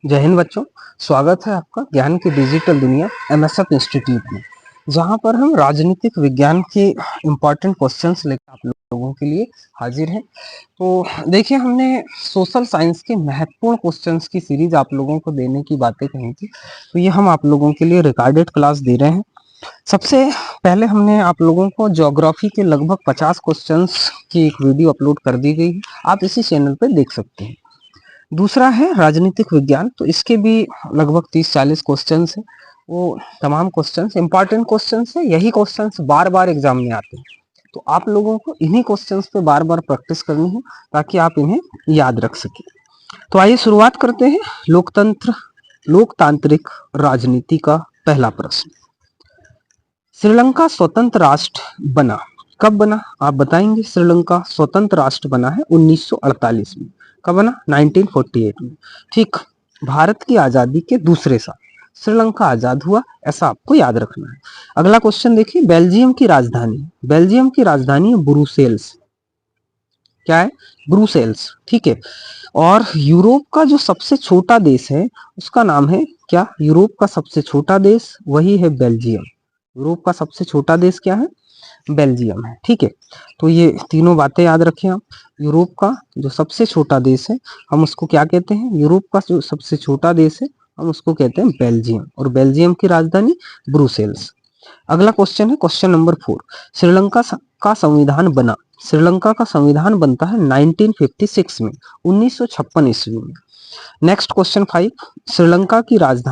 जय हिंद बच्चों। स्वागत है आपका ज्ञान की डिजिटल दुनिया एमएसएफ इंस्टीट्यूट में, जहां पर हम राजनीतिक विज्ञान के इम्पोर्टेंट क्वेश्चंस लेकर आप लोगों के लिए हाजिर हैं। तो देखिए, हमने सोशल साइंस के महत्वपूर्ण क्वेश्चंस की सीरीज आप लोगों को देने की बातें कही थी, तो ये हम आप लोगों के लिए रिकॉर्डेड क्लास दे रहे हैं। सबसे पहले हमने आप लोगों को ज्योग्राफी के लगभग 50 क्वेश्चंस की एक वीडियो अपलोड कर दी गई है, आप इसी चैनल पर देख सकते हैं। दूसरा है राजनीतिक विज्ञान, तो इसके भी लगभग 30-40 क्वेश्चंस हैं। वो तमाम क्वेश्चंस इंपॉर्टेंट क्वेश्चंस है, यही क्वेश्चंस बार बार एग्जाम में आते हैं, तो आप लोगों को इन्हीं क्वेश्चंस पे बार बार प्रैक्टिस करनी है ताकि आप इन्हें याद रख सकें। तो आइए शुरुआत करते हैं। लोकतांत्रिक राजनीति का पहला प्रश्न। श्रीलंका स्वतंत्र राष्ट्र बना कब बना, आप बताएंगे। श्रीलंका स्वतंत्र राष्ट्र बना है 1948 में। कब बना? 1948 में। ठीक, भारत की आजादी के दूसरे साल श्रीलंका आजाद हुआ, ऐसा आपको याद रखना है। अगला क्वेश्चन देखिए, बेल्जियम की राजधानी है ब्रुसेल्स। क्या है? ब्रुसेल्स। ठीक है। और यूरोप का जो सबसे छोटा देश है उसका नाम है क्या? यूरोप का सबसे छोटा देश वही है बेल्जियम। यूरोप का सबसे छोटा देश क्या है? बेल्जियम है। ठीक है, तो ये तीनों बातें याद रखें आप। यूरोप का जो सबसे छोटा देश है हम उसको क्या कहते हैं? यूरोप का जो सबसे छोटा देश है हम उसको कहते हैं बेल्जियम, और बेल्जियम की राजधानी ब्रुसेल्स। अगला क्वेश्चन है क्वेश्चन नंबर 4। श्रीलंका का संविधान बना। श्रीलंका का संविधान बनता है 1956 में, 1956 ईस्वी में। Next question 5। श्रीलंका की भाषा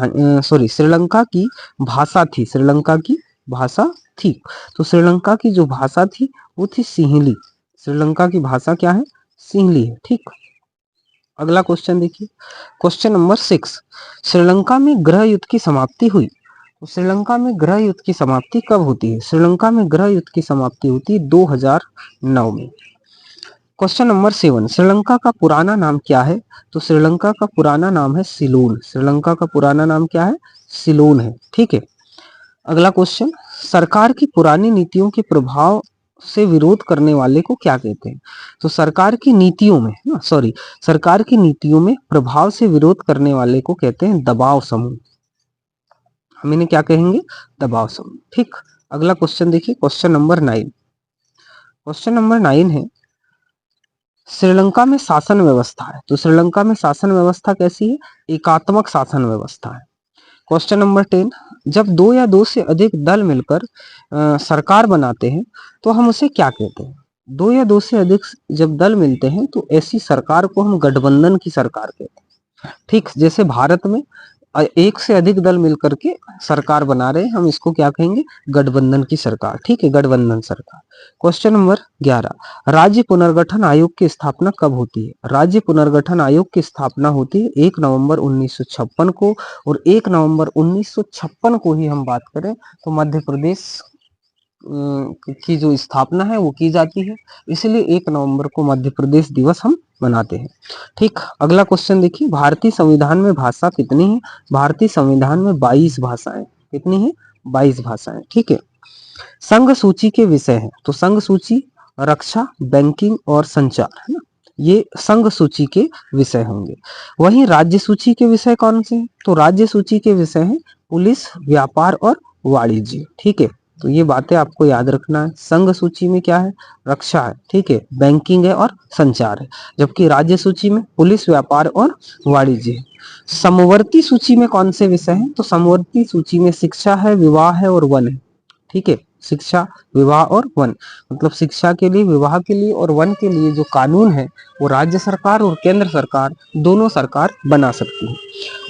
थी। श्रीलंका की भाषा थी, तो श्रीलंका की जो भाषा थी वो थी सिंहली। श्रीलंका की भाषा क्या है? सिंहली है। ठीक, अगला क्वेश्चन देखिए क्वेश्चन नंबर 6। श्रीलंका में गृह युद्ध की समाप्ति हुई। तो श्रीलंका में गृह युद्ध की समाप्ति कब होती है? श्रीलंका में गृह युद्ध की समाप्ति होती है 2009 में। Question number 7। श्रीलंका का पुराना नाम क्या है? तो श्रीलंका का पुराना नाम है सिलोन। श्रीलंका का पुराना नाम क्या है? सिलोन है। ठीक है, अगला क्वेश्चन, सरकार की पुरानी नीतियों के प्रभाव से विरोध करने वाले को क्या कहते हैं? तो सरकार की नीतियों में प्रभाव से विरोध करने वाले को कहते हैं दबाव समूह। हम इन्हें क्या कहेंगे? दबाव समूह। ठीक, अगला क्वेश्चन देखिए क्वेश्चन नंबर 9। क्वेश्चन नंबर 9 है, श्रीलंका में शासन व्यवस्था है। तो श्रीलंका में शासन व्यवस्था कैसी है? एकात्मक शासन व्यवस्था है। क्वेश्चन नंबर 10, जब दो या दो से अधिक दल मिलकर सरकार बनाते हैं तो हम उसे क्या कहते हैं? दो या दो से अधिक जब दल मिलते हैं तो ऐसी सरकार को हम गठबंधन की सरकार कहते हैं। ठीक, जैसे भारत में एक से अधिक दल मिलकर के सरकार बना रहे हैं, हम इसको क्या कहेंगे? गठबंधन की सरकार। ठीक है, गठबंधन सरकार। क्वेश्चन नंबर 11, राज्य पुनर्गठन आयोग की स्थापना कब होती है? राज्य पुनर्गठन आयोग की स्थापना होती है 1 नवंबर 1956 को, और 1 नवंबर 1956 को ही हम बात करें तो मध्य प्रदेश की जो स्थापना है वो की जाती है, इसलिए 1 नवंबर को मध्य प्रदेश दिवस हम मनाते हैं। ठीक, अगला क्वेश्चन देखिए, भारतीय संविधान में भाषा कितनी है? भारतीय संविधान में 22 भाषाएं। कितनी है? 22 भाषाएं। ठीक है, संघ सूची के विषय हैं। तो संघ सूची रक्षा, बैंकिंग और संचार, है ना, ये संघ सूची के विषय होंगे। वहीं राज्य सूची के विषय कौन से हैं? तो राज्य सूची के विषय हैं पुलिस, व्यापार और वाणिज्य। ठीक है, तो ये बातें आपको याद रखना है। संघ सूची में क्या है? रक्षा है। ठीक है, बैंकिंग है और संचार है, जबकि राज्य सूची में पुलिस, व्यापार और वाणिज्य है। समवर्ती सूची में कौन से विषय हैं? तो समवर्ती सूची में शिक्षा है, विवाह है और वन है। ठीक है, शिक्षा, विवाह और वन, मतलब शिक्षा के लिए, विवाह के लिए और वन के लिए जो कानून है वो राज्य सरकार और केंद्र सरकार दोनों सरकार बना सकती है।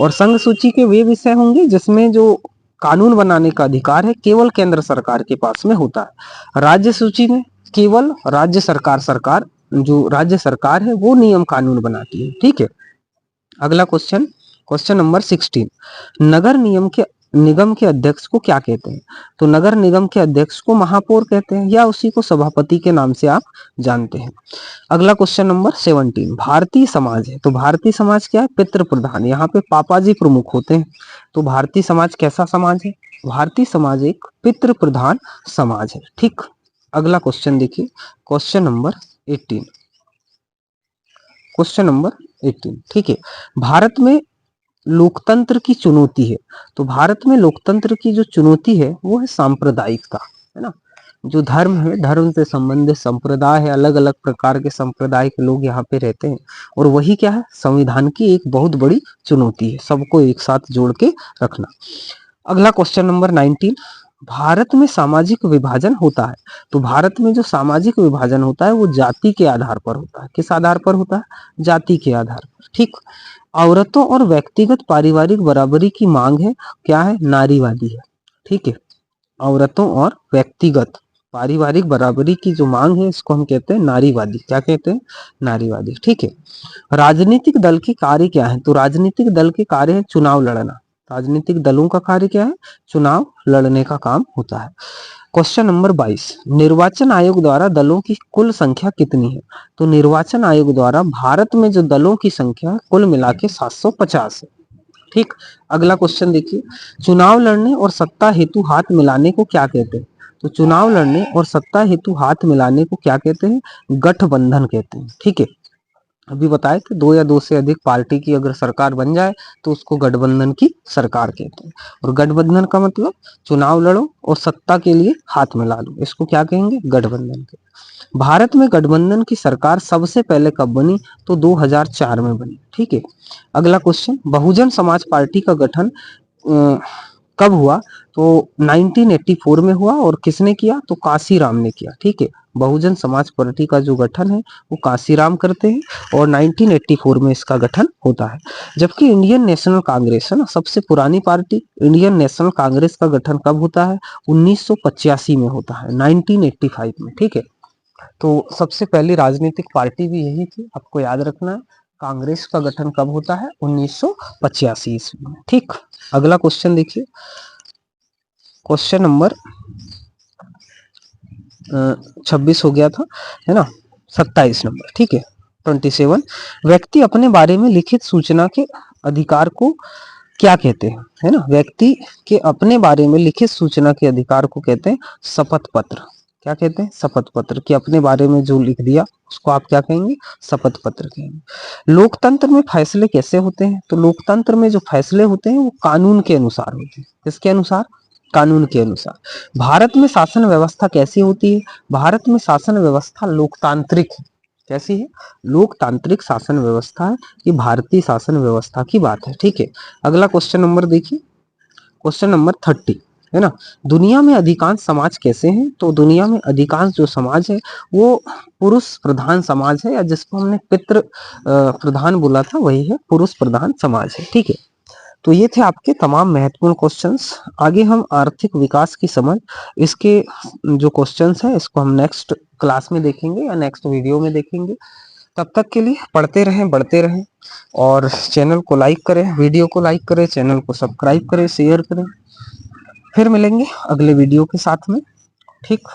और संघ सूची के वे विषय होंगे जिसमें जो कानून बनाने का अधिकार है केवल केंद्र सरकार के पास में होता है। राज्य सूची में केवल राज्य सरकार जो राज्य सरकार है वो नियम कानून बनाती है। ठीक है, अगला क्वेश्चन, क्वेश्चन नंबर 16, नगर निगम के अध्यक्ष को क्या कहते हैं? तो नगर निगम के अध्यक्ष को महापौर कहते हैं, या उसी को सभापति के नाम से आप जानते हैं। अगला क्वेश्चन नंबर 17, भारतीय समाज है। तो भारतीय समाज क्या है? पितृ प्रधान, यहाँ पे पापा जी प्रमुख होते हैं। तो भारतीय समाज कैसा समाज है? भारतीय समाज एक पितृ प्रधान समाज है। ठीक, अगला क्वेश्चन देखिए क्वेश्चन नंबर 18। क्वेश्चन नंबर 18, ठीक है, भारत में लोकतंत्र की चुनौती है। तो भारत में लोकतंत्र की जो चुनौती है वो है सांप्रदायिकता, है ना। जो धर्म है, धर्म से संबंधित संप्रदाय है, अलग अलग प्रकार के संप्रदाय के लोग यहाँ पे रहते हैं, और वही क्या है, संविधान की एक बहुत बड़ी चुनौती है, सबको एक साथ जोड़ के रखना। अगला क्वेश्चन नंबर 19, भारत में सामाजिक विभाजन होता है। तो भारत में जो सामाजिक विभाजन होता है वो जाति के आधार पर होता है। किस आधार पर होता है? जाति के आधार पर, ठीक। औरतों और व्यक्तिगत पारिवारिक बराबरी की मांग है, क्या है? नारीवादी है, ठीक है। औरतों और व्यक्तिगत पारिवारिक बराबरी की जो मांग है इसको हम कहते हैं नारीवादी। क्या कहते हैं? नारीवादी, ठीक है। राजनीतिक दल के कार्य क्या है? तो राजनीतिक दल के कार्य है चुनाव लड़ना। राजनीतिक दलों का कार्य क्या है? चुनाव लड़ने का काम होता है। क्वेश्चन नंबर 22, निर्वाचन आयोग द्वारा दलों की कुल संख्या कितनी है? तो निर्वाचन आयोग द्वारा भारत में जो दलों की संख्या कुल मिला के 750 है, ठीक। अगला क्वेश्चन देखिए, चुनाव लड़ने और सत्ता हेतु हाथ मिलाने को क्या कहते हैं? तो चुनाव लड़ने और सत्ता हेतु हाथ मिलाने को क्या कहते हैं? गठबंधन कहते हैं, ठीक है। अभी बताए थे, दो या दो से अधिक पार्टी की अगर सरकार बन जाए तो उसको गठबंधन की सरकार कहते हैं। और गठबंधन का मतलब चुनाव लड़ो और सत्ता के लिए हाथ मिला लो, इसको क्या कहेंगे? गठबंधन के। भारत में गठबंधन की सरकार सबसे पहले कब बनी? तो 2004 में बनी, ठीक है। अगला क्वेश्चन, बहुजन समाज पार्टी का गठन कब हुआ? तो 1984 में हुआ, और किसने किया? तो काशीराम ने किया, ठीक है। बहुजन समाज पार्टी का जो गठन है वो काशीराम करते हैं और 1984 में इसका गठन होता है। जबकि इंडियन नेशनल कांग्रेस है ना, सबसे पुरानी पार्टी, इंडियन नेशनल कांग्रेस का गठन कब होता है? 1985 में होता है, 1985 में, ठीक है। तो सबसे पहली राजनीतिक पार्टी भी यही थी, आपको याद रखना है। कांग्रेस का गठन कब होता है? 1985 ईस्वी में, ठीक। अगला क्वेश्चन देखिए, क्वेश्चन नंबर 26 हो गया था, है ना। 27 नंबर, ठीक है। 27, व्यक्ति अपने बारे में लिखित सूचना के अधिकार को क्या कहते हैं? है ना, व्यक्ति के अपने बारे में लिखित सूचना के अधिकार को कहते हैं शपथ पत्र। क्या कहते हैं? शपथ पत्र। कि अपने बारे में जो लिख दिया उसको आप क्या कहेंगे? शपथ पत्र कहेंगे। लोकतंत्र में फैसले कैसे होते हैं? तो लोकतंत्र में जो फैसले होते हैं वो कानून के अनुसार होते हैं। किसके अनुसार? कानून के अनुसार। भारत में शासन व्यवस्था कैसी होती है? भारत में शासन व्यवस्था लोकतांत्रिक है। कैसी है? लोकतांत्रिक शासन व्यवस्था है। ये भारतीय शासन व्यवस्था की बात है, ठीक है। अगला क्वेश्चन नंबर देखिए, क्वेश्चन नंबर 30, है ना। दुनिया में अधिकांश समाज कैसे हैं? तो दुनिया में अधिकांश जो समाज है वो पुरुष प्रधान समाज है, या जिसको हमने पितृ प्रधान बोला था वही है पुरुष प्रधान समाज है, ठीक है। तो ये थे आपके तमाम महत्वपूर्ण क्वेश्चंस। आगे हम आर्थिक विकास की समझ, इसके जो क्वेश्चंस हैं इसको हम नेक्स्ट क्लास में देखेंगे या नेक्स्ट वीडियो में देखेंगे। तब तक के लिए पढ़ते रहें, बढ़ते रहें, और चैनल को लाइक करें, वीडियो को लाइक करें, चैनल को सब्सक्राइब करें, शेयर करें। फिर मिलेंगे अगले वीडियो के साथ में, ठीक।